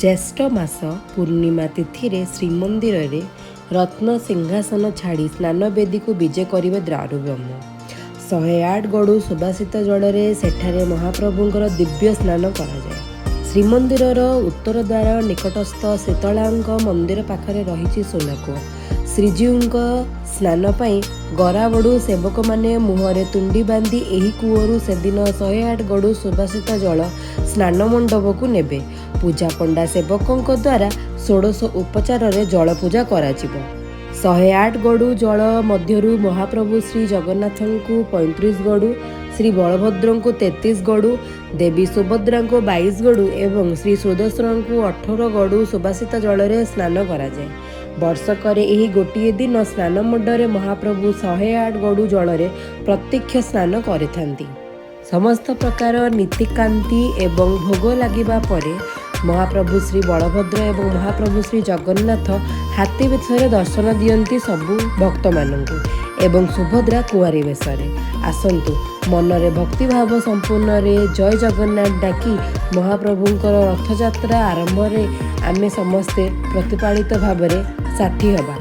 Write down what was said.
ज्येष्ठ मास पूर्णिमा तिथि रे श्रीमंदिर रे रत्न सिंहासन छाड़ी स्नानवेदी को विजे करिवे दारुब्रह्म 108 गड़ु सुबासित जल सेठारे महाप्रभुंकर दिव्य स्नान कराए। श्रीमंदिर उत्तर द्वार निकटस्थ शीतलांक मंदिर पाखरे रही सोनाकूप। श्रीजीव स्नान पाई गराबड़ू सेवक माने मुहरे तुंडी बांधी एही कूअरु सेदिन 108 गड़ु सुबासित जल स्नान मंडप को नेबे। पूजा पंडा सेवकों द्वारा 16 उपचार रे जल पूजा कराजिबो। 108 गड़ु जल मध्यरु महाप्रभु श्री जगन्नाथ को 35 गड़ु, श्री बलभद्र को 33 गड़ु, देवी सुभद्रा को 22 गड़ु एवं श्री सुदर्शन को 18 गड़ु सुबासित जल स्नान कराए। वर्षकरे एही गोटिए दिन स्नान मंडरे महाप्रभु 108 गड़ु जल प्रत्यक्ष स्नान करिथांती। समस्त प्रकार नीतिकांति एवं भोग लगिबा परे महाप्रभु श्री बलभद्र एवं महाप्रभु श्री जगन्नाथ हाथी बेशरे दर्शन दियंती सबु भक्त मानंकु एवं सुभद्रा कुआरी बेशरे। आसंतु मनरे भक्तिभाव संपूर्ण रे जय जगन्नाथ डाकी महाप्रभुंकर रथयात्रा आरंभ रे आमे समस्ते प्रतिपालित भाव साथी हबा।